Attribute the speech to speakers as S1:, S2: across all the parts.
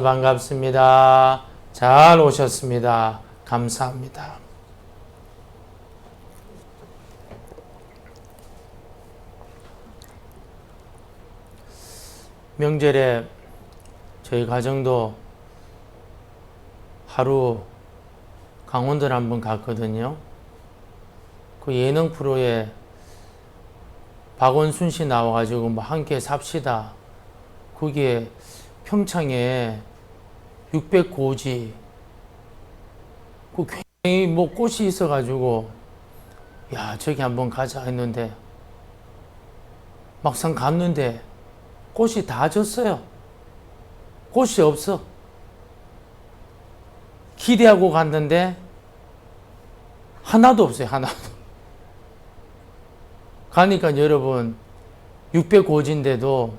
S1: 반갑습니다. 잘 오셨습니다. 감사합니다. 명절에 저희 가정도 하루 강원도를 한번 갔거든요. 그 예능 프로에 박원순 씨 나와가지고 뭐 함께 삽시다. 거기에 평창에 600고지 그 굉장히 뭐 꽃이 있어가지고 야 저기 한번 가자 했는데 막상 갔는데 꽃이 다 졌어요. 꽃이 없어. 기대하고 갔는데 하나도 없어요. 하나도. 가니까 여러분 600고지인데도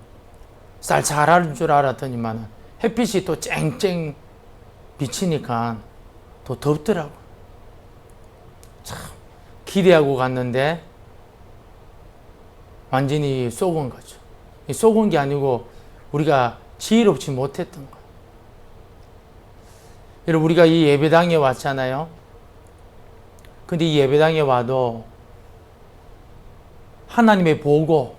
S1: 쌀쌀할 줄 알았더니만 햇빛이 또 쨍쨍 비치니까 더 덥더라고. 참 기대하고 갔는데 완전히 쏘은 거죠. 쏘은 게 아니고 우리가 지혜롭지 못했던 거예요. 여러분 우리가 이 예배당에 왔잖아요. 근데 이 예배당에 와도 하나님의 보고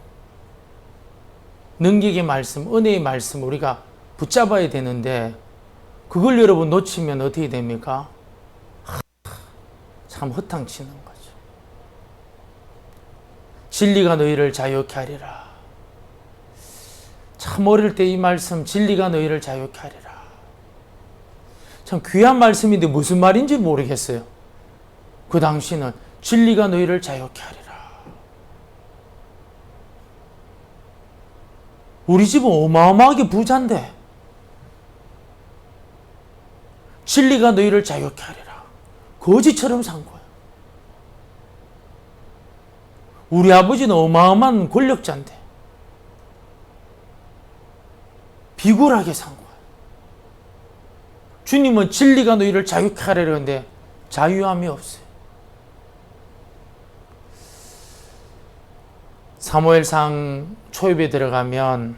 S1: 능력의 말씀, 은혜의 말씀 우리가 붙잡아야 되는데 그걸 여러분 놓치면 어떻게 됩니까? 참 허탕치는 거죠. 진리가 너희를 자유케 하리라. 참 어릴 때 이 말씀 진리가 너희를 자유케 하리라. 참 귀한 말씀인데 무슨 말인지 모르겠어요. 그 당시는 진리가 너희를 자유케 하리라. 우리 집은 어마어마하게 부자인데 진리가 너희를 자유케 하리라. 거지처럼 산 거예요. 우리 아버지는 어마어마한 권력자인데 비굴하게 산 거예요. 주님은 진리가 너희를 자유케 하려는데 자유함이 없어요. 사무엘상 초입에 들어가면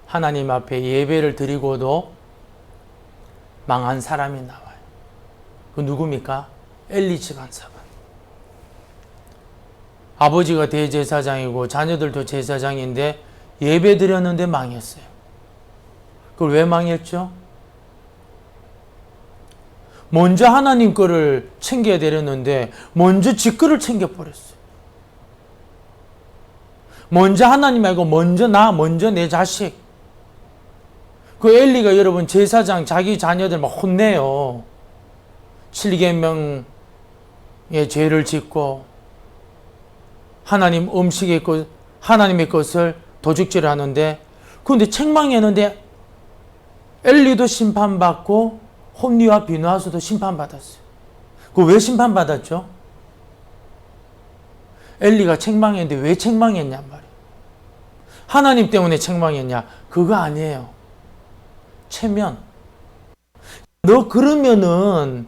S1: 하나님 앞에 예배를 드리고도 망한 사람이 나와요. 그 누굽니까? 엘리 집안 사람. 아버지가 대제사장이고 자녀들도 제사장인데 예배 드렸는데 망했어요. 그걸 왜 망했죠? 먼저 하나님 거를 챙겨야 되렸는데 먼저 지 거를 챙겨버렸어요. 먼저 하나님 말고 먼저 먼저 내 자식. 그 엘리가 여러분 제사장 자기 자녀들 막 혼내요. 7계명의 죄를 짓고 하나님 음식의 것, 하나님의 것을 도둑질 하는데 그런데 책망했는데 엘리도 심판받고 홈리와 비누하수도 심판받았어요. 그 왜 심판받았죠? 엘리가 책망했는데 왜 책망했냔 말이에요. 하나님 때문에 책망했냐? 그거 아니에요. 체면. 너 그러면은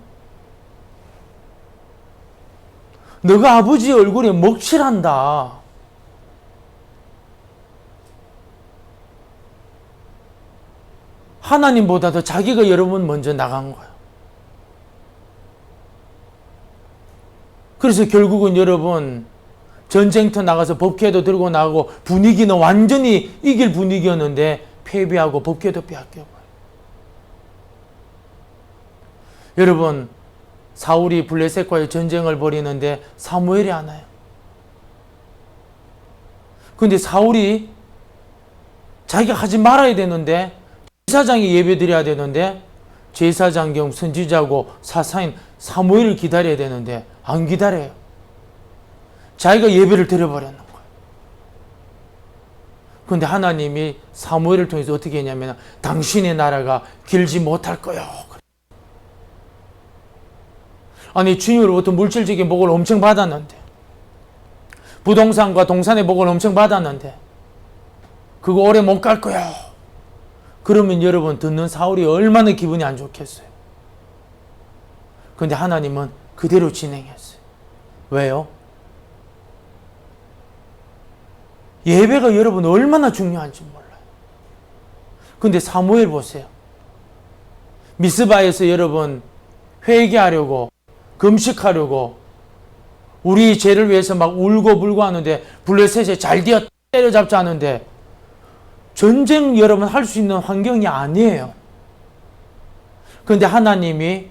S1: 너가 아버지 얼굴에 먹칠한다. 하나님보다도 자기가 여러분 먼저 나간 거예요. 그래서 결국은 여러분 전쟁터 나가서 법궤도 들고 나가고 분위기는 완전히 이길 분위기였는데 패배하고 법궤도 빼앗겨버려요. 여러분 사울이 블레셋과의 전쟁을 벌이는데 사무엘이 안 와요. 근데 사울이 자기가 하지 말아야 되는데 제사장이 예배 드려야 되는데 제사장 겸 선지자고 사사인 사무엘을 기다려야 되는데 안 기다려요. 자기가 예배를 드려버렸는 거예요. 그런데 하나님이 사무엘을 통해서 어떻게 했냐면 당신의 나라가 길지 못할 거요. 아니 주님으로부터 물질적인 복을 엄청 받았는데 부동산과 동산의 복을 엄청 받았는데 그거 오래 못 갈 거야. 그러면 여러분 듣는 사울이 얼마나 기분이 안 좋겠어요. 그런데 하나님은 그대로 진행했어요. 왜요? 예배가 여러분 얼마나 중요한지 몰라요. 근데 사무엘 보세요. 미스바에서 여러분 회개하려고 금식하려고 우리 죄를 위해서 막 울고 불고 하는데 블레셋에 잘 되어 때려잡자 하는데 전쟁 여러분 할 수 있는 환경이 아니에요. 그런데 하나님이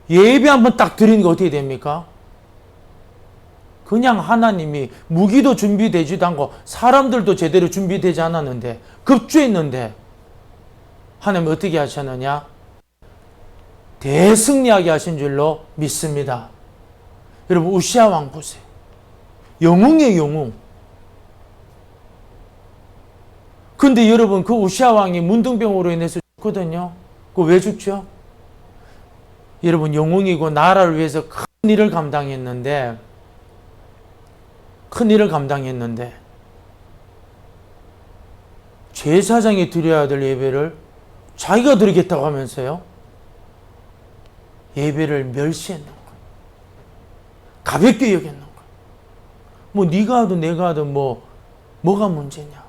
S1: 예배 한번 딱 드리는 게 어떻게 됩니까? 그냥 하나님이 무기도 준비되지도 않고 사람들도 제대로 준비되지 않았는데 급주했는데 하나님 어떻게 하셨느냐? 대승리하게 하신 줄로 믿습니다. 여러분 우시아 왕 보세요. 영웅이에요, 영웅. 근데 여러분 그 우시아 왕이 문둥병으로 인해서 죽거든요. 그거 왜 죽죠? 여러분 영웅이고 나라를 위해서 큰 일을 감당했는데 제사장이 드려야 될 예배를 자기가 드리겠다고 하면서요. 예배를 멸시했는 거예요. 가볍게 여겼는 거예요. 뭐 네가 하든 내가 하든 뭐가 문제냐.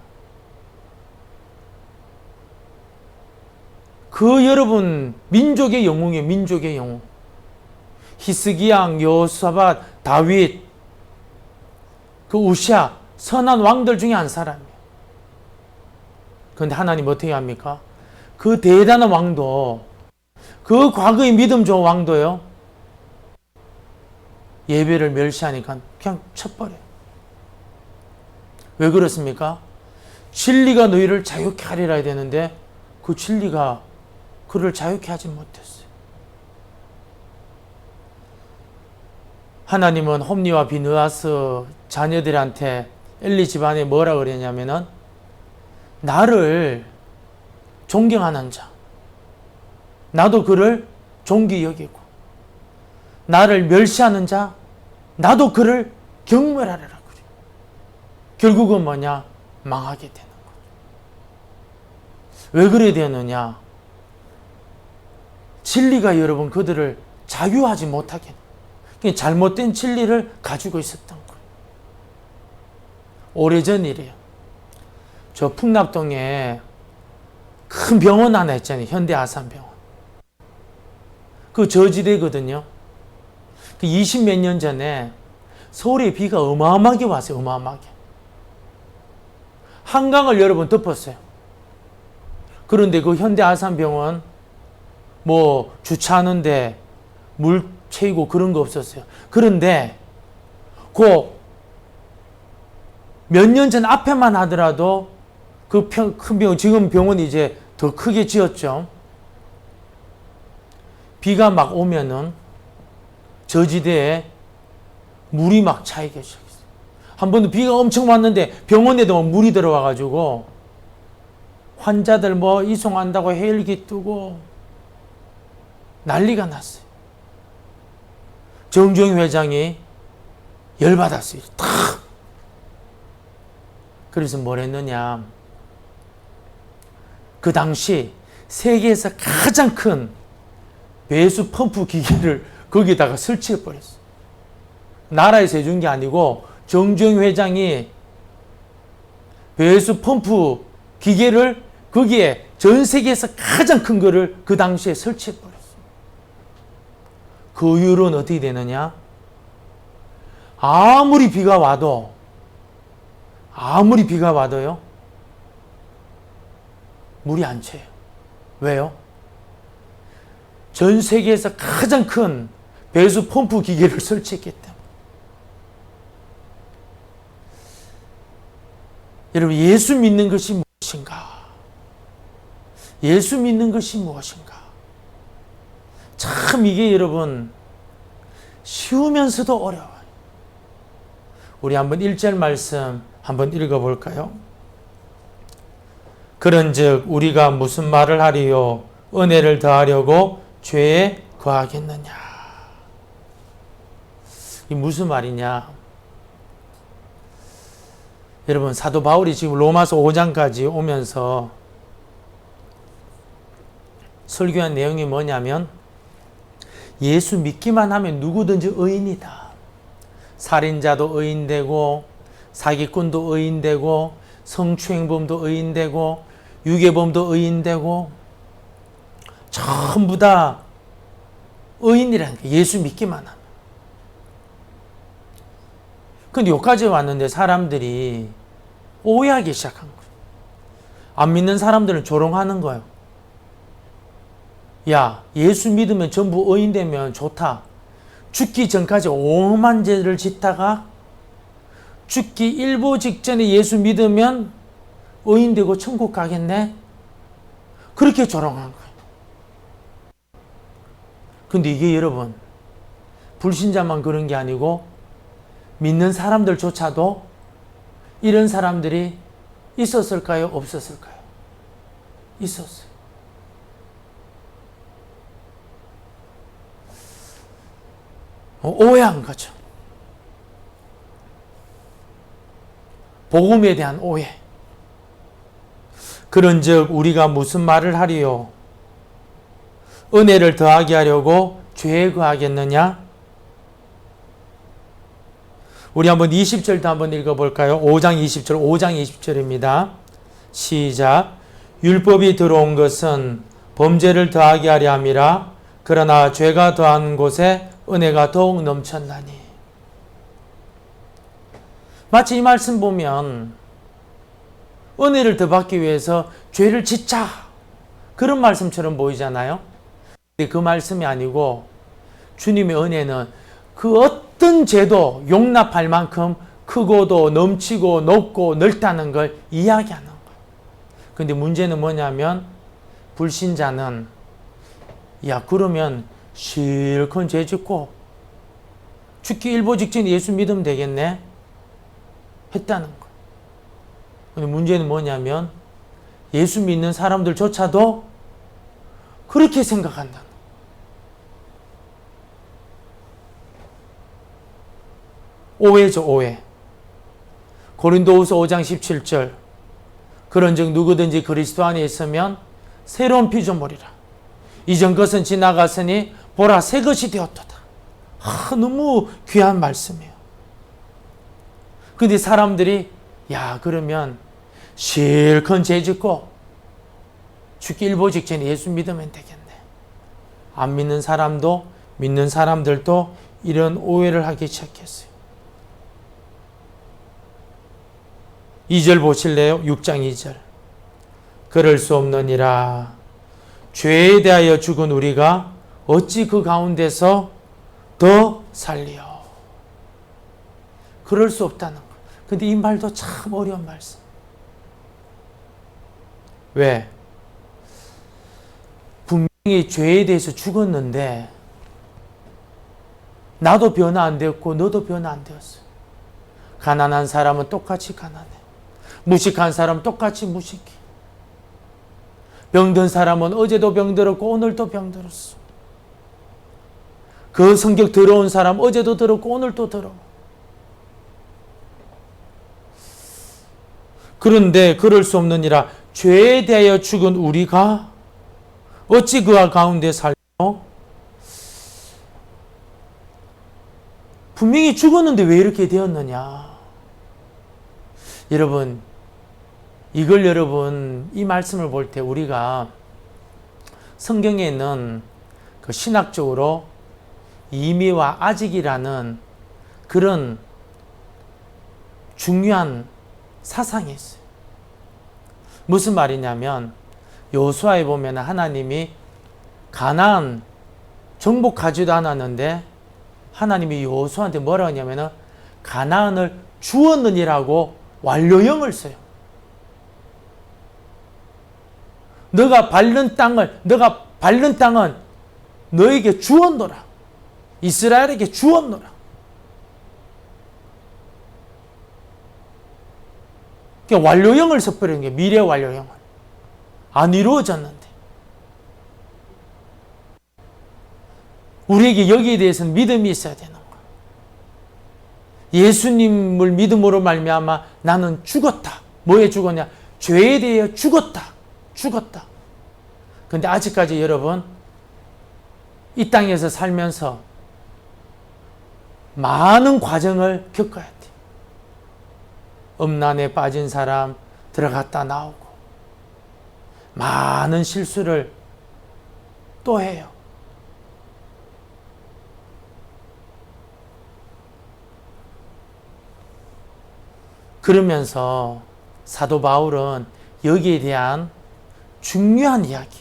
S1: 그 여러분 민족의 영웅이에요. 민족의 영웅. 히스기야, 여호사밧, 다윗, 그 우시아 선한 왕들 중에 한 사람이에요. 그런데 하나님 어떻게 합니까? 그 대단한 왕도 그 과거의 믿음 좋은 왕도요. 예배를 멸시하니까 그냥 쳐버려요. 왜 그렇습니까? 진리가 너희를 자유케 하리라 해야 되는데 그 진리가 그를 자유케 하지 못했어요. 하나님은 홈리와 비느하스 자녀들한테 엘리 집안에 뭐라 그랬냐면은 나를 존경하는 자, 나도 그를 존귀 여기고 나를 멸시하는 자, 나도 그를 경멸하리라 그래. 결국은 뭐냐? 망하게 되는 거죠. 왜 그래야 되느냐? 진리가 여러분 그들을 자유하지 못하게 잘못된 진리를 가지고 있었던 거예요. 오래전 일이에요. 저 풍납동에 큰 병원 하나 있잖아요. 현대아산병원. 그 저지대거든요. 그 20몇 년 전에 서울에 비가 어마어마하게 왔어요. 어마어마하게. 한강을 여러분 덮었어요. 그런데 그 현대아산병원 주차하는데 물 채이고 그런 거 없었어요. 그런데 그 몇 년 전 앞에만 하더라도 그 큰 병원, 지금 병원이 이제 더 크게 지었죠. 비가 막 오면은 저지대에 물이 막 차이기 시작했어요. 한 번도 비가 엄청 왔는데 병원에도 물이 들어와가지고 환자들 이송한다고 헬기 뜨고 난리가 났어요. 정주영 회장이 열받았어요. 탁! 그래서 뭘 했느냐. 그 당시 세계에서 가장 큰 배수 펌프 기계를 거기다가 설치해 버렸어요. 나라에서 해준 게 아니고 정주영 회장이 배수 펌프 기계를 거기에 전 세계에서 가장 큰 거를 그 당시에 설치해 버렸어요. 그 이후로는 어떻게 되느냐? 아무리 비가 와도요, 물이 안 차요. 왜요? 전 세계에서 가장 큰 배수 펌프 기계를 설치했기 때문에. 여러분, 예수 믿는 것이 무엇인가? 예수 믿는 것이 무엇인가? 참 이게 여러분 쉬우면서도 어려워요. 우리 한번 1절 말씀 한번 읽어볼까요? 그런즉 우리가 무슨 말을 하리요? 은혜를 더하려고 죄에 거하겠느냐? 이 무슨 말이냐? 여러분 사도 바울이 지금 로마서 5장까지 오면서 설교한 내용이 뭐냐면 예수 믿기만 하면 누구든지 의인이다. 살인자도 의인되고 사기꾼도 의인되고 성추행범도 의인되고 유괴범도 의인되고 전부 다 의인이라는 게 예수 믿기만 하면. 근데 여기까지 왔는데 사람들이 오해하기 시작한 거예요. 안 믿는 사람들은 조롱하는 거예요. 야, 예수 믿으면 전부 의인 되면 좋다. 죽기 전까지 오만 죄를 짓다가 죽기 일보 직전에 예수 믿으면 의인 되고 천국 가겠네? 그렇게 조롱한 거예요. 근데 이게 여러분, 불신자만 그런 게 아니고 믿는 사람들조차도 이런 사람들이 있었을까요? 없었을까요? 있었어요. 오해한 거죠. 복음에 대한 오해. 그런즉 우리가 무슨 말을 하리요? 은혜를 더하게 하려고 죄에 거하겠느냐? 우리 한번 20절도 한번 읽어볼까요? 5장 20절, 5장 20절입니다. 시작. 율법이 들어온 것은 범죄를 더하게 하려 함이라. 그러나 죄가 더한 곳에 은혜가 더욱 넘쳤나니. 마치 이 말씀 보면 은혜를 더 받기 위해서 죄를 짓자, 그런 말씀처럼 보이잖아요. 근데 그 말씀이 아니고 주님의 은혜는 그 어떤 죄도 용납할 만큼 크고도 넘치고 높고 넓다는 걸 이야기하는 거예요. 근데 문제는 뭐냐면 불신자는 야, 그러면 실컷 죄 짓고 죽기 일보 직전에 예수 믿으면 되겠네 했다는 거예요. 근데 문제는 뭐냐면 예수 믿는 사람들조차도 그렇게 생각한다는 거예요. 오해죠, 오해. 고린도후서 5장 17절. 그런즉 누구든지 그리스도 안에 있으면 새로운 피조물이라. 이전 것은 지나갔으니 보라 새 것이 되었도다. 너무 귀한 말씀이에요. 근데 사람들이 야, 그러면 실컷 죄 짓고 죽기 일보 직전에 예수 믿으면 되겠네. 안 믿는 사람도 믿는 사람들도 이런 오해를 하기 시작했어요. 2절 보실래요? 6장 2절. 그럴 수 없느니라. 죄에 대하여 죽은 우리가 어찌 그 가운데서 더 살리요. 그럴 수 없다는 거. 근데 이 말도 참 어려운 말씀. 왜? 분명히 죄에 대해서 죽었는데 나도 변화 안 되었고 너도 변화 안 되었어요. 가난한 사람은 똑같이 가난해. 무식한 사람은 똑같이 무식해. 병든 사람은 어제도 병들었고 오늘도 병들었어. 그 성격 더러운 사람 어제도 더럽고 오늘도 더러워. 그런데 그럴 수 없느니라. 죄에 대하여 죽은 우리가 어찌 그와 가운데 살며? 분명히 죽었는데 왜 이렇게 되었느냐? 여러분, 이걸 여러분 이 말씀을 볼 때 우리가 성경에 있는 그 신학적으로 이미와 아직이라는 그런 중요한 사상이 있어요. 무슨 말이냐면 여호수아에 보면 하나님이 가나안 정복하지도 않았는데 하나님이 여호수아한테 뭐라고 하냐면 가나안을 주었느니라고 완료형을 써요. 너가 밟는 땅은 너에게 주었노라. 이스라엘에게 주었노라. 그러니까 완료형을 써버리는 게 미래 완료형을. 안 이루어졌는데. 우리에게 여기에 대해서는 믿음이 있어야 되는 거야. 예수님을 믿음으로 말미암아 나는 죽었다. 뭐에 죽었냐? 죄에 대해 죽었다. 근데 아직까지 여러분 이 땅에서 살면서 많은 과정을 겪어야 돼. 음란에 빠진 사람 들어갔다 나오고, 많은 실수를 또 해요. 그러면서 사도 바울은 여기에 대한 중요한 이야기,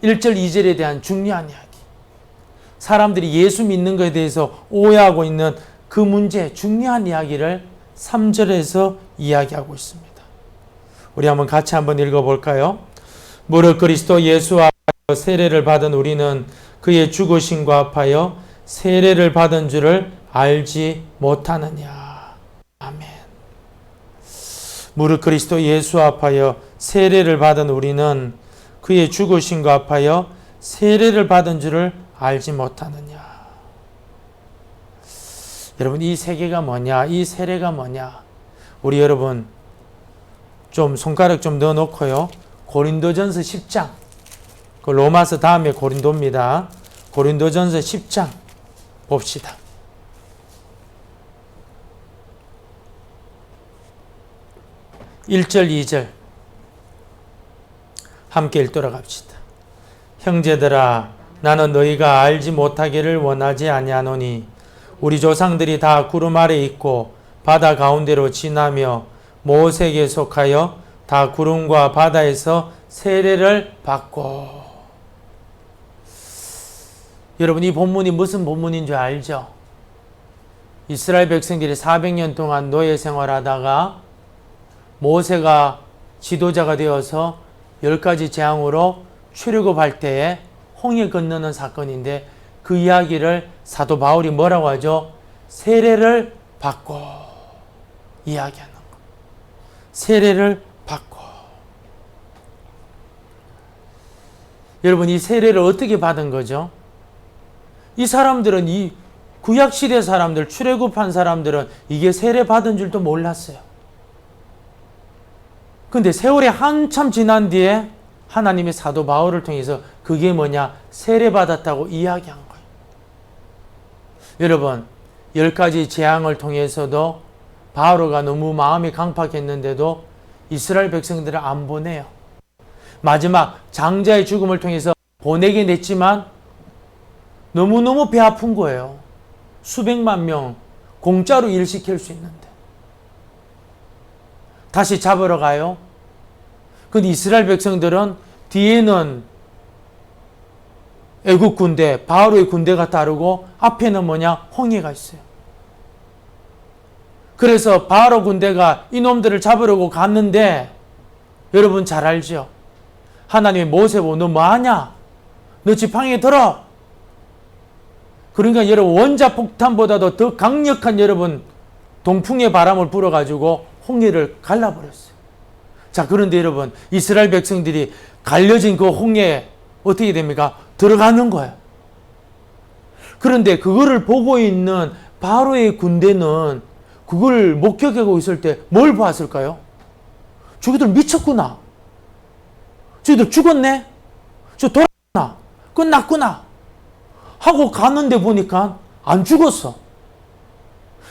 S1: 1절, 2절에 대한 중요한 이야기, 사람들이 예수 믿는 것에 대해서 오해하고 있는 그 문제, 중요한 이야기를 3절에서 이야기하고 있습니다. 우리 같이 한번 읽어볼까요? 무릇 그리스도 예수와 세례를 받은 우리는 그의 죽으심과 합하여 세례를 받은 줄을 알지 못하느냐. 아멘. 무릇 그리스도 예수와 합하여 세례를 받은 우리는 그의 죽으심과 합하여 세례를 받은 줄을 알지 못하느냐. 여러분, 이 세계가 뭐냐? 이 세례가 뭐냐? 우리 여러분 좀 손가락 좀 넣어놓고요. 고린도전서 10장, 그 로마서 다음에 고린도입니다. 고린도전서 10장 봅시다. 1절, 2절 함께 읽도록 합시다. 형제들아, 나는 너희가 알지 못하기를 원하지 아니하노니 우리 조상들이 다 구름 아래 있고 바다 가운데로 지나며 모세에게 속하여 다 구름과 바다에서 세례를 받고. 여러분, 이 본문이 무슨 본문인 줄 알죠? 이스라엘 백성들이 400년 동안 노예 생활하다가 모세가 지도자가 되어서 10가지 재앙으로 출애굽할 때에 홍해 건너는 사건인데, 그 이야기를 사도 바울이 뭐라고 하죠? 세례를 받고 이야기하는 거. 세례를 받고. 여러분, 이 세례를 어떻게 받은 거죠? 이 사람들은, 이 구약시대 사람들, 출애굽한 사람들은 이게 세례 받은 줄도 몰랐어요. 근데 세월이 한참 지난 뒤에 하나님의 사도 바울을 통해서 그게 뭐냐? 세례 받았다고 이야기한 거예요. 여러분, 10가지 재앙을 통해서도 바로가 너무 마음이 강팍했는데도 이스라엘 백성들을 안 보내요. 마지막 장자의 죽음을 통해서 보내긴 했지만 너무너무 배 아픈 거예요. 수백만 명 공짜로 일시킬 수 있는데 다시 잡으러 가요. 근데 이스라엘 백성들은 뒤에는 애국 군대, 바로의 군대가 따르고 앞에는 뭐냐? 홍해가 있어요. 그래서 바로 군대가 이놈들을 잡으려고 갔는데, 여러분 잘 알죠? 하나님이 모세 보고 너 뭐하냐? 너 지팡이에 들어. 그러니까 여러분, 원자폭탄보다도 더 강력한 여러분 동풍의 바람을 불어가지고 홍해를 갈라버렸어요. 자, 그런데 여러분, 이스라엘 백성들이 갈려진 그 홍해에 어떻게 됩니까? 들어가는 거예요. 그런데 그거를 보고 있는 바로의 군대는 그걸 목격하고 있을 때 뭘 봤을까요? 저기들 미쳤구나. 저기들 죽었네? 저 돌아갔구나. 끝났구나. 하고 가는데 보니까 안 죽었어.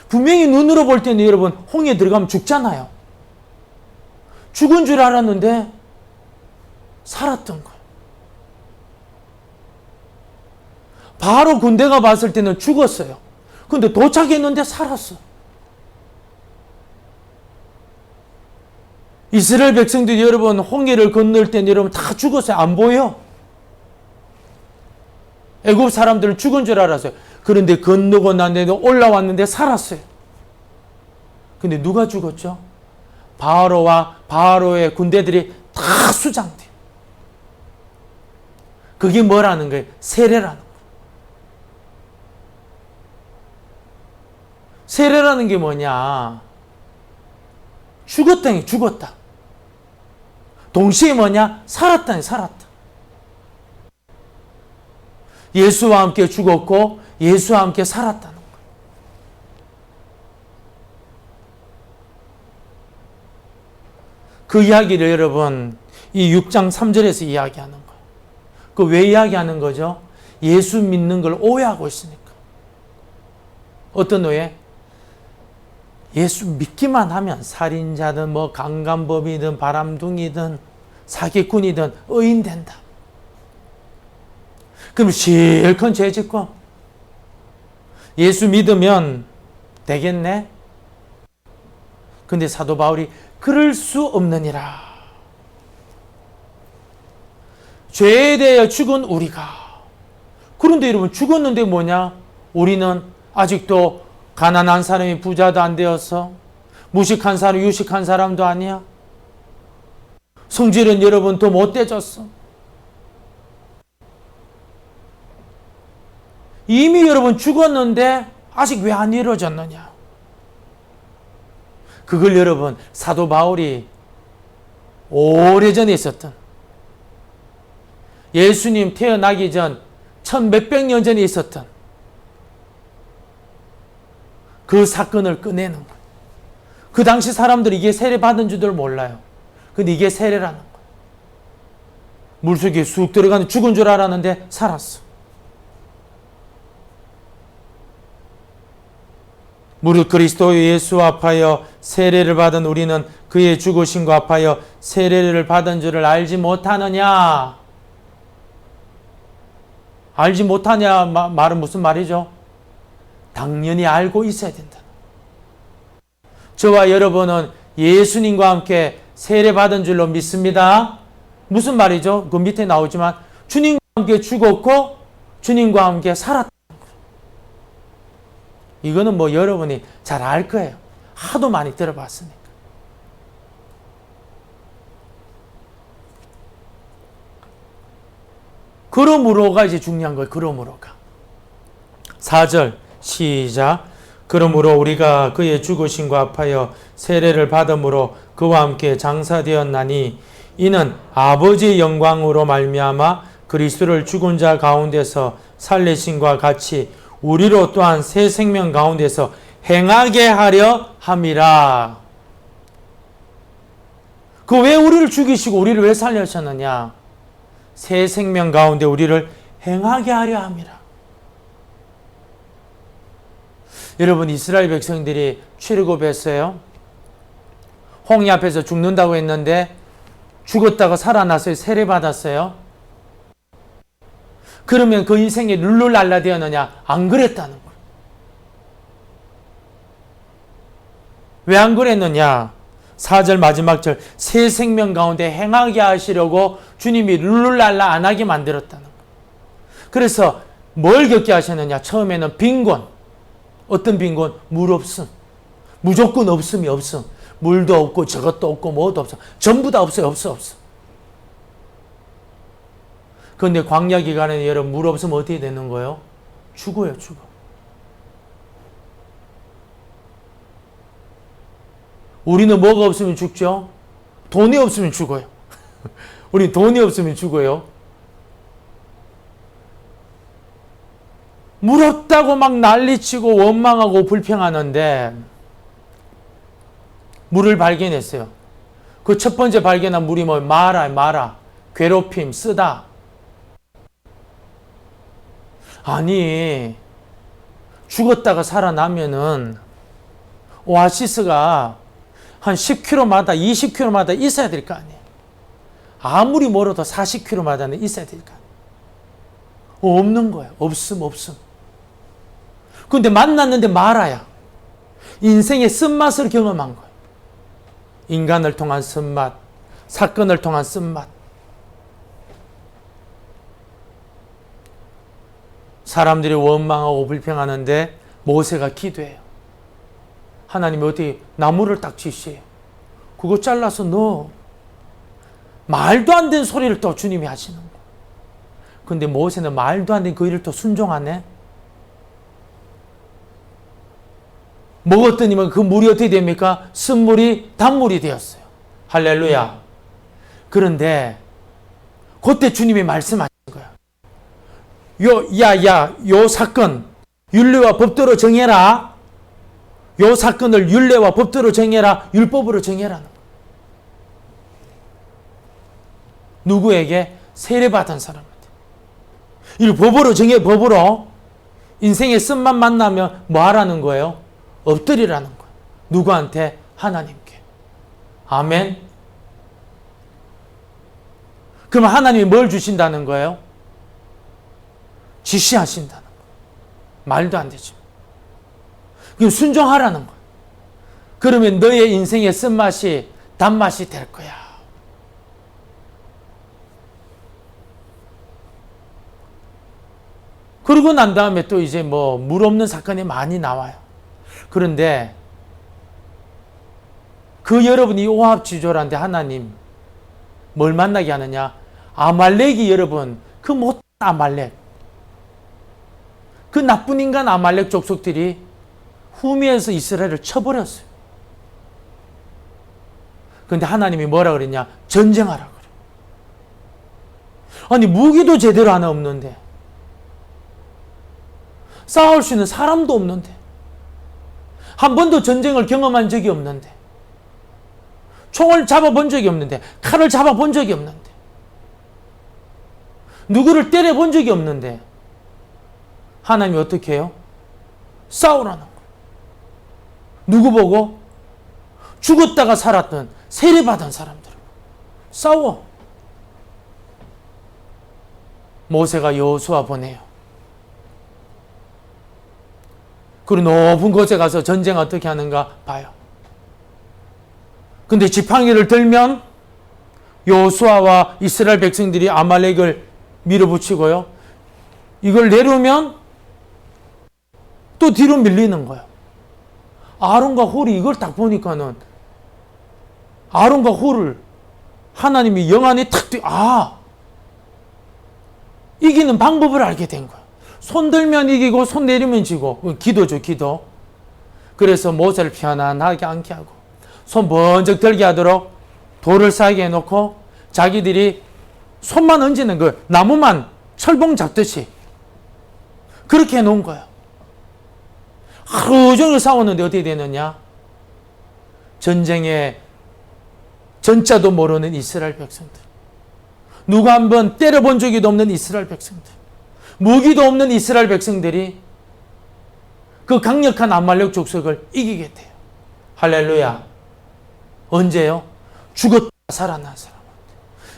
S1: 분명히 눈으로 볼 때는 여러분, 홍해에 들어가면 죽잖아요. 죽은 줄 알았는데 살았던 거예요. 바로 군대가 봤을 때는 죽었어요. 근데 도착했는데 살았어. 이스라엘 백성들이 여러분 홍해를 건널 때는 여러분 다 죽었어요. 안 보여. 애굽 사람들은 죽은 줄 알았어요. 그런데 건너고 난 데도 올라왔는데 살았어요. 근데 누가 죽었죠? 바로와 바로의 군대들이 다 수장돼요. 그게 뭐라는 거예요? 세례라는 거예요. 세례라는 게 뭐냐? 죽었다니 죽었다. 동시에 뭐냐? 살았다니 살았다. 예수와 함께 죽었고 예수와 함께 살았다는 거예요. 그 이야기를 여러분 이 6장 3절에서 이야기하는 거예요. 그 왜 이야기하는 거죠? 예수 믿는 걸 오해하고 있으니까. 어떤 오해? 예수 믿기만 하면 살인자든 뭐 강간범이든 바람둥이든 사기꾼이든 의인 된다. 그럼 실컷 죄 짓고 예수 믿으면 되겠네? 근데 사도 바울이 그럴 수 없느니라. 죄에 대하여 죽은 우리가. 그런데 여러분, 죽었는데 뭐냐? 우리는 아직도 가난한 사람이 부자도 안 되어서, 무식한 사람 유식한 사람도 아니야. 성질은 여러분 더 못돼졌어. 이미 여러분 죽었는데 아직 왜 안 이루어졌느냐? 그걸 여러분, 사도 바울이 오래전에 있었던, 예수님 태어나기 전 1100몇 년 전에 있었던 그 사건을 꺼내는 거예요. 그 당시 사람들이 이게 세례 받은 줄들 몰라요. 근데 이게 세례라는 거예요. 물속에 쑥 들어가는, 죽은 줄 알았는데 살았어. 무릇 그리스도 예수 앞하여 세례를 받은 우리는 그의 죽으심과 합하여 세례를 받은 줄을 알지 못하느냐? 알지 못하냐 말은 무슨 말이죠? 당연히 알고 있어야 된다. 저와 여러분은 예수님과 함께 세례 받은 줄로 믿습니다. 무슨 말이죠? 그 밑에 나오지만 주님과 함께 죽었고 주님과 함께 살았다. 이거는 뭐 여러분이 잘 알 거예요. 하도 많이 들어봤으니까. 그러므로가 이제 중요한 거예요. 그러므로가. 4절 시작. 그러므로 우리가 그의 죽으심과 합하여 세례를 받음으로 그와 함께 장사되었나니 이는 아버지의 영광으로 말미암아 그리스도를 죽은 자 가운데서 살리심과 같이 우리로 또한 새 생명 가운데서 행하게 하려 함이라. 그 왜 우리를 죽이시고 우리를 왜 살려셨느냐? 새 생명 가운데 우리를 행하게 하려 함이라. 여러분, 이스라엘 백성들이 출애굽했어요. 홍해 앞에서 죽는다고 했는데 죽었다가 살아나서 세례받았어요. 그러면 그 인생이 룰루랄라 되었느냐? 안 그랬다는 거예요. 왜 안 그랬느냐? 4절 마지막 절, 새 생명 가운데 행하게 하시려고 주님이 룰루랄라 안 하게 만들었다는 거예요. 그래서 뭘 겪게 하셨느냐? 처음에는 빈곤. 어떤 빈곤? 물 없음. 무조건 없음이 없음. 물도 없고 저것도 없고 뭐도 없어. 전부 다 없어요. 없어. 그런데 광야 기간에 여러분 물 없으면 어떻게 되는 거예요? 죽어요. 죽어. 우리는 뭐가 없으면 죽죠? 돈이 없으면 죽어요. 우리 돈이 없으면 죽어요. 물 없다고 막 난리치고 원망하고 불평하는데 물을 발견했어요. 그 첫 번째 발견한 물이 뭐 마라. 괴롭힘, 쓰다. 아니, 죽었다가 살아나면은 오아시스가 한 10km마다 20km마다 있어야 될 거 아니에요. 아무리 멀어도 40km마다는 있어야 될 거 아니에요. 없는 거예요. 없음. 근데 만났는데 마라야. 인생의 쓴맛을 경험한 거예요. 인간을 통한 쓴맛, 사건을 통한 쓴맛. 사람들이 원망하고 불평하는데 모세가 기도해요. 하나님이 어떻게 나무를 딱 지시해요. 그거 잘라서 넣어. 말도 안 되는 소리를 또 주님이 하시는 거예요. 근데 모세는 말도 안 되는 그 일을 또 순종하네. 먹었더니만 그 물이 어떻게 됩니까? 쓴물이 단물이 되었어요. 할렐루야. 그런데 그때 주님이 말씀하신 거야. 요 사건 율례와 법도로 정해라. 요 사건을 율례와 법도로 정해라. 율법으로 정해라는 거야. 누구에게? 세례받은 사람한테. 이 법으로 정해. 법으로. 인생의 쓴맛 만나면 뭐 하라는 거예요? 엎드리라는 거예요. 누구한테? 하나님께. 아멘. 그럼 하나님이 뭘 주신다는 거예요? 지시하신다는 거예요. 말도 안 되죠. 그럼 순종하라는 거예요. 그러면 너의 인생의 쓴맛이 단맛이 될 거야. 그러고 난 다음에 또 이제 뭐 물 없는 사건이 많이 나와요. 그런데 그 여러분이 오합지졸한데 하나님 뭘 만나게 하느냐? 아말렉이 여러분, 그 못한 아말렉, 그 나쁜 인간 아말렉 족속들이 후미에서 이스라엘을 쳐버렸어요. 그런데 하나님이 뭐라 그랬냐? 전쟁하라 그래. 아니 무기도 제대로 하나 없는데, 싸울 수 있는 사람도 없는데, 한 번도 전쟁을 경험한 적이 없는데, 총을 잡아본 적이 없는데, 칼을 잡아본 적이 없는데, 누구를 때려본 적이 없는데, 하나님이 어떻게 해요? 싸우라는 거예요. 누구 보고? 죽었다가 살았던 세례받은 사람들 싸워. 모세가 여호수아 보내요. 그리고 높은 곳에 가서 전쟁 어떻게 하는가 봐요. 근데 지팡이를 들면 여호수아와 이스라엘 백성들이 아말렉을 밀어붙이고요. 이걸 내려오면 또 뒤로 밀리는 거예요. 아론과 홀이 이걸 딱 보니까는 아론과 홀을 하나님이 영안에 탁 이기는 방법을 알게 된 거예요. 손 들면 이기고 손 내리면 지고. 기도죠, 기도. 그래서 모세를 편안하게 앉게 하고 손 번쩍 들게 하도록 돌을 쌓게 해놓고 자기들이 손만 얹는 거, 나무만 철봉 잡듯이 그렇게 해놓은 거예요. 하루 종일 싸웠는데 어떻게 되느냐? 전쟁에 전자도 모르는 이스라엘 백성들, 누가 한번 때려본 적이 없는 이스라엘 백성들, 무기도 없는 이스라엘 백성들이 그 강력한 아말렉 족속을 이기게 돼요. 할렐루야. 언제요? 죽었다 살아난 사람한테,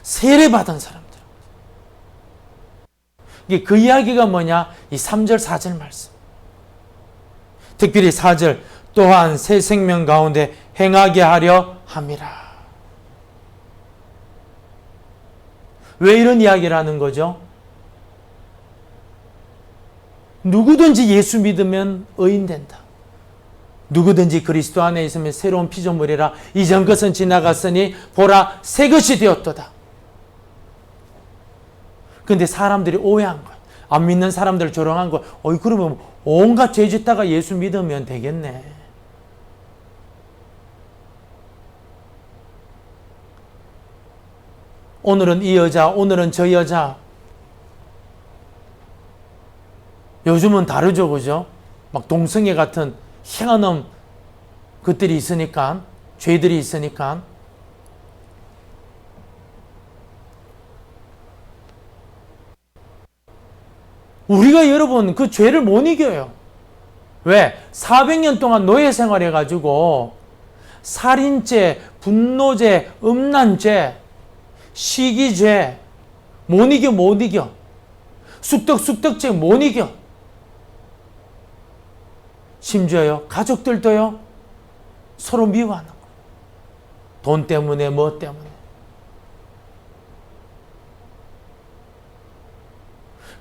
S1: 세례받은 사람들. 이게 그 이야기가 뭐냐? 이 3절 4절 말씀. 특별히 4절, 또한 새 생명 가운데 행하게 하려 함이라. 왜 이런 이야기를 하는 거죠? 누구든지 예수 믿으면 의인 된다. 누구든지 그리스도 안에 있으면 새로운 피조물이라. 이전 것은 지나갔으니 보라 새 것이 되었도다. 근데 사람들이 오해한 거야. 안 믿는 사람들 조롱한 거야. 그러면 온갖 죄 짓다가 예수 믿으면 되겠네. 오늘은 이 여자, 오늘은 저 여자. 요즘은 다르죠, 그죠? 막 동성애 같은 희한한 것들이 있으니까, 죄들이 있으니까. 우리가 여러분 그 죄를 못 이겨요. 왜? 400년 동안 노예 생활해가지고 살인죄, 분노죄, 음란죄, 시기죄 못 이겨. 쑥덕죄 못 이겨. 심지어요, 가족들도요, 서로 미워하는 거예요. 돈 때문에, 뭐 때문에.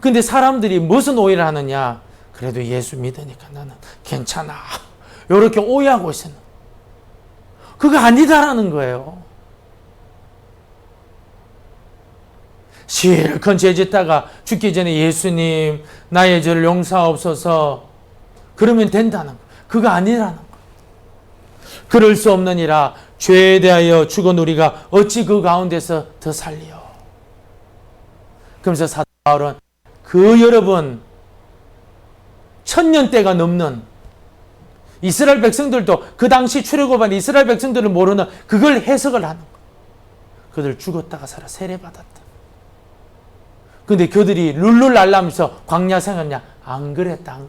S1: 근데 사람들이 무슨 오해를 하느냐? 그래도 예수 믿으니까 나는 괜찮아. 이렇게 오해하고 있어요. 그거 아니다라는 거예요. 실컷 죄 짓다가 죽기 전에 예수님, 나의 죄를 용서하옵소서. 그러면 된다는 거예요. 그거 아니라는 거예요. 그럴 수 없느니라. 죄에 대하여 죽은 우리가 어찌 그 가운데서 더 살리요. 그러면서 사도 바울은 그 여러분 1000년대가 넘는 이스라엘 백성들도 그 당시 출애굽한 이스라엘 백성들을 모르는 그걸 해석을 하는 거예요. 그들 죽었다가 살아 세례받았다. 근데 그들이 룰룰랄라면서 광야 생활냐? 안 그랬다.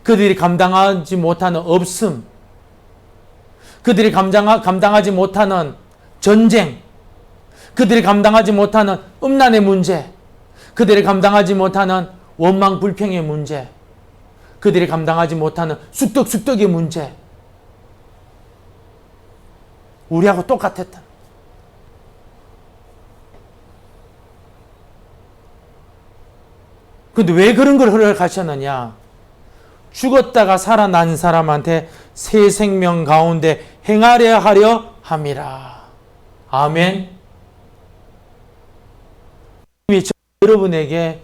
S1: 그들이 감당하지 못하는 없음, 그들이 감당하지 못하는 전쟁, 그들이 감당하지 못하는 음란의 문제, 그들이 감당하지 못하는 원망 불평의 문제, 그들이 감당하지 못하는 쑥덕쑥덕의 문제, 우리하고 똑같았다. 근데 왜 그런 걸 허락하셨느냐? 죽었다가 살아난 사람한테 새 생명 가운데 행하려 하려 함이라. 아멘. 여러분에게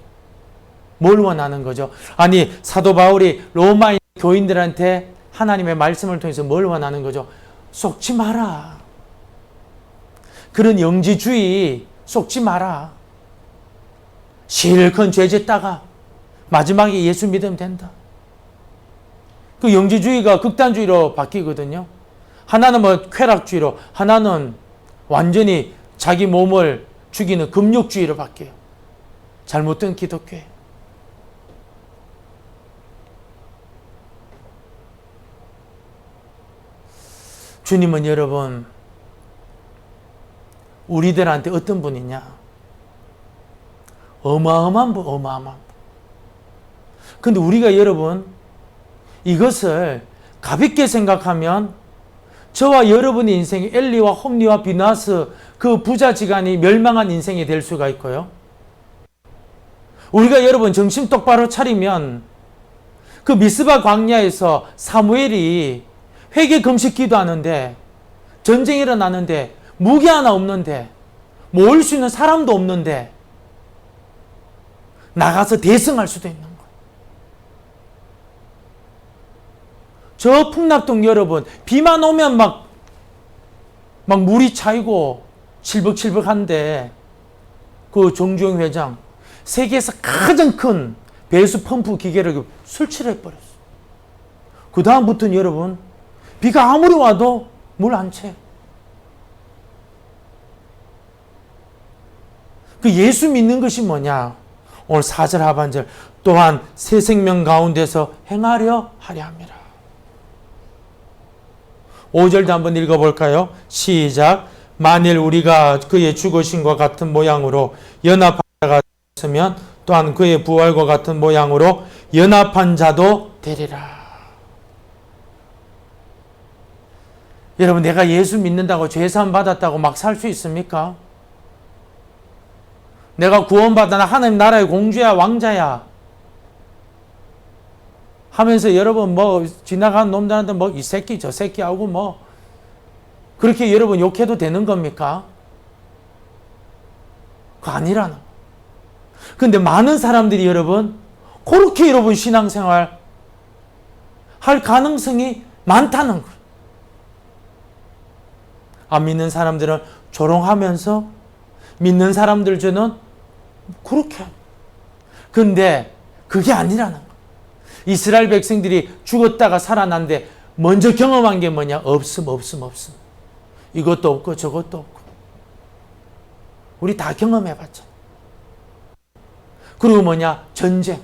S1: 뭘 원하는 거죠? 아니, 사도 바울이 로마인 교인들한테 하나님의 말씀을 통해서 뭘 원하는 거죠? 속지 마라. 그런 영지주의 속지 마라. 실컷 죄짓다가 마지막에 예수 믿으면 된다. 그 영지주의가 극단주의로 바뀌거든요. 하나는 뭐 쾌락주의로, 하나는 완전히 자기 몸을 죽이는 금욕주의로 바뀌어요. 잘못된 기독교예요. 주님은 여러분, 우리들한테 어떤 분이냐? 어마어마한 분, 어마어마한 분. 근데 우리가 여러분, 이것을 가볍게 생각하면 저와 여러분의 인생이 엘리와 홈리와 비나스 그 부자지간이 멸망한 인생이 될 수가 있고요. 우리가 여러분 정신 똑바로 차리면 그 미스바 광야에서 사무엘이 회개 금식 기도하는데 전쟁이 일어나는데 무기 하나 없는데 모을 수 있는 사람도 없는데 나가서 대승할 수도 있는 거예요. 저 풍납동 여러분, 비만 오면 막 물이 차이고 칠벅칠벅한데 그 정주영 회장 세계에서 가장 큰 배수 펌프 기계를 설치해버렸어요. 그 다음부터는 여러분 비가 아무리 와도 물 안 채. 그 예수 믿는 것이 뭐냐? 오늘 4절 하반절 또한 새 생명 가운데서 행하려 하려 함이라. 5절도 한번 읽어볼까요? 시작. 만일 우리가 그의 죽으심과 같은 모양으로 연합한 자가 되었으면 또한 그의 부활과 같은 모양으로 연합한 자도 되리라. 여러분, 내가 예수 믿는다고 죄사함 받았다고 막 살 수 있습니까? 내가 구원받아 하나님 나라의 공주야 왕자야 하면서 여러분 뭐 지나가는 놈들한테 뭐 이 새끼 저 새끼하고 뭐 그렇게 여러분 욕해도 되는 겁니까? 그거 아니라는 거예요. 근데 많은 사람들이 여러분 그렇게 여러분 신앙생활 할 가능성이 많다는 거예요. 안 믿는 사람들은 조롱하면서 믿는 사람들 저는 그렇게 합니다. 근데 그게 아니라는 거예요. 이스라엘 백성들이 죽었다가 살아난데 먼저 경험한 게 뭐냐? 없음. 이것도 없고 저것도 없고. 우리 다 경험해봤잖아. 그리고 뭐냐? 전쟁.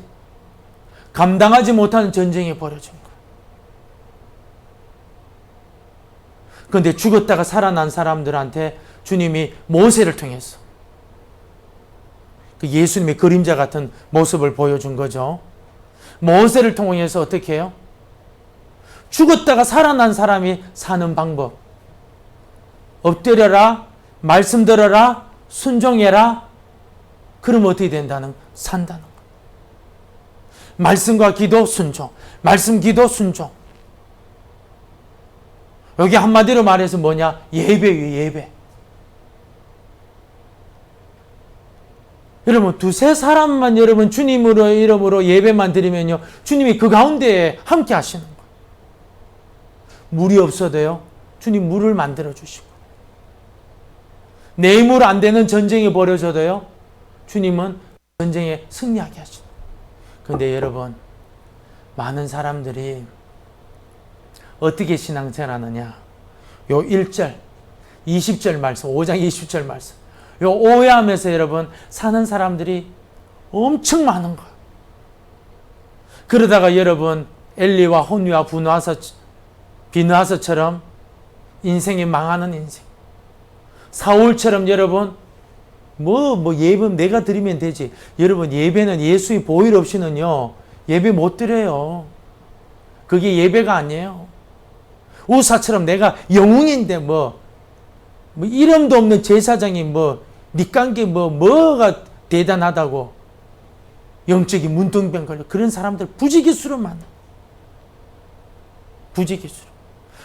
S1: 감당하지 못하는 전쟁이 벌어진 거예요. 그런데 죽었다가 살아난 사람들한테 주님이 모세를 통해서 그 예수님의 그림자 같은 모습을 보여준 거죠. 모세를 통해서 어떻게 해요? 죽었다가 살아난 사람이 사는 방법. 엎드려라, 말씀 들어라, 순종해라. 그러면 어떻게 된다는? 산다는 거. 말씀과 기도, 순종. 말씀, 기도, 순종. 여기 한마디로 말해서 뭐냐? 예배예요, 예배. 여러분, 두세 사람만 여러분 주님으로 이름으로 예배만 드리면요, 주님이 그 가운데 함께 하시는 거예요. 물이 없어도요, 주님 물을 만들어 주시고, 내 힘으로 안 되는 전쟁이 벌어져도요, 주님은 전쟁에 승리하게 하시는 거예요. 그런데 여러분, 많은 사람들이 어떻게 신앙생활하느냐? 요 1절, 20절 말씀, 5장 20절 말씀. 요 오해하면서 여러분 사는 사람들이 엄청 많은 거예요. 그러다가 여러분 엘리와 혼니와 비느하서처럼 인생이 망하는 인생. 사울처럼 여러분 예배 내가 드리면 되지. 여러분 예배는 예수의 보혈 없이는요 예배 못 드려요. 그게 예배가 아니에요. 우사처럼 내가 영웅인데 이름도 없는 제사장이 니깐게 뭐가 대단하다고 영적인 문둥병 걸려. 그런 사람들 부지기수로 많아. 부지기수로.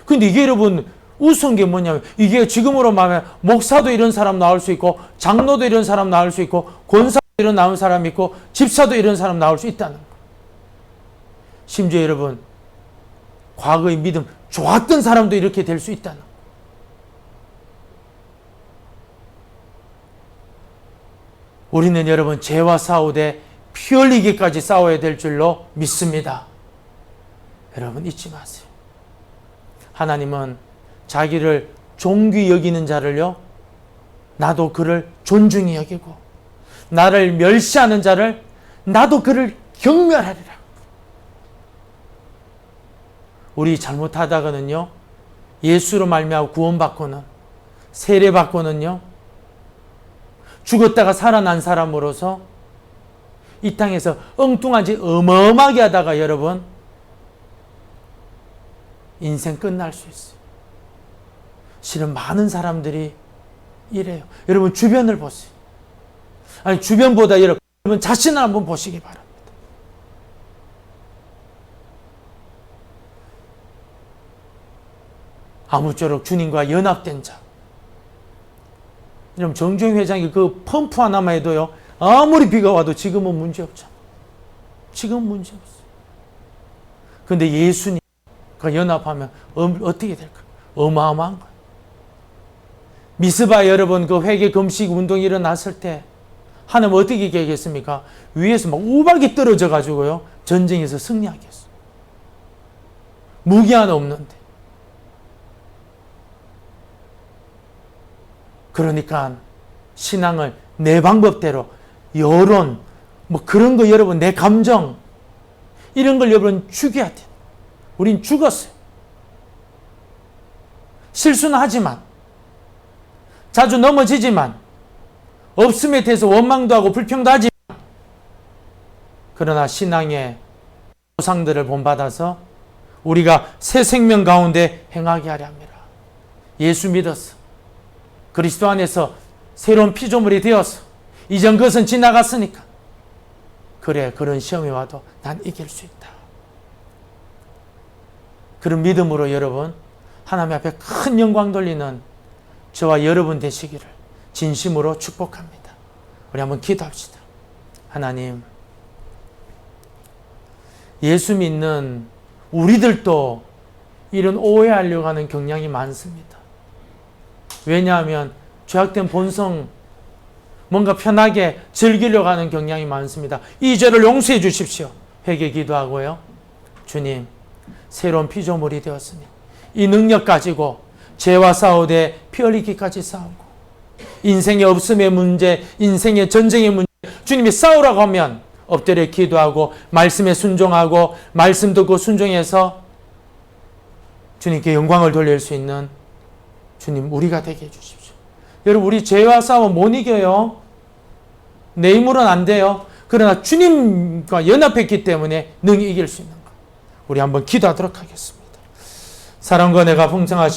S1: 근데 이게 여러분 우스운 게 뭐냐면 이게 지금으로 말하면 목사도 이런 사람 나올 수 있고 장로도 이런 사람 나올 수 있고 권사도 이런 나온 사람 있고 집사도 이런 사람 나올 수 있다는 거. 심지어 여러분 과거의 믿음 좋았던 사람도 이렇게 될 수 있다는 거. 우리는 여러분 죄와 싸우되 피 흘리기까지 싸워야 될 줄로 믿습니다. 여러분 잊지 마세요. 하나님은 자기를 존귀 여기는 자를요 나도 그를 존중히 여기고 나를 멸시하는 자를 나도 그를 경멸하리라. 우리 잘못하다가는요 예수로 말미암아 구원받고는 세례받고는요 죽었다가 살아난 사람으로서 이 땅에서 엉뚱한 짓 어마어마하게 하다가 여러분 인생 끝날 수 있어요. 실은 많은 사람들이 이래요. 여러분 주변을 보세요. 아니 주변보다 여러분 자신을 한번 보시기 바랍니다. 아무쪼록 주님과 연합된 자. 여러분 정주영 회장이 그 펌프 하나만 해도요 아무리 비가 와도 지금은 문제 없잖아. 지금은 문제 없어요. 근데 예수님과 연합하면 어떻게 될까? 어마어마한 거예요. 미스바 여러분 그 회개 금식 운동이 일어났을 때 하나님 어떻게 계획했습니까? 위에서 막 우박이 떨어져 가지고요 전쟁에서 승리하겠어. 무기 하나 없는데. 그러니까 신앙을 내 방법대로 여론 그런 거 여러분 내 감정 이런 걸 여러분 죽여야 돼. 우린 죽었어요. 실수는 하지만 자주 넘어지지만 없음에 대해서 원망도 하고 불평도 하지만 그러나 신앙의 보상들을 본받아서 우리가 새 생명 가운데 행하게 하려 합니다. 예수 믿었어. 그리스도 안에서 새로운 피조물이 되어서 이전 것은 지나갔으니까 그래 그런 시험이 와도 난 이길 수 있다. 그런 믿음으로 여러분 하나님 앞에 큰 영광 돌리는 저와 여러분 되시기를 진심으로 축복합니다. 우리 한번 기도합시다. 하나님 예수 믿는 우리들도 이런 오해하려고 하는 경향이 많습니다. 왜냐하면 죄악된 본성 뭔가 편하게 즐기려고 하는 경향이 많습니다. 이 죄를 용서해 주십시오. 회개 기도하고요. 주님 새로운 피조물이 되었으니 이 능력 가지고 죄와 싸우되 피 흘리기까지 싸우고 인생의 없음의 문제 인생의 전쟁의 문제 주님이 싸우라고 하면 엎드려 기도하고 말씀에 순종하고 말씀 듣고 순종해서 주님께 영광을 돌릴 수 있는 주님 우리가 되게 해주십시오. 여러분 우리 죄와 싸워 못 이겨요. 내 힘으로는 안 돼요. 그러나 주님과 연합했기 때문에 능히 이길 수 있는 것. 우리 한번 기도하도록 하겠습니다. 사랑과 내가 풍성하신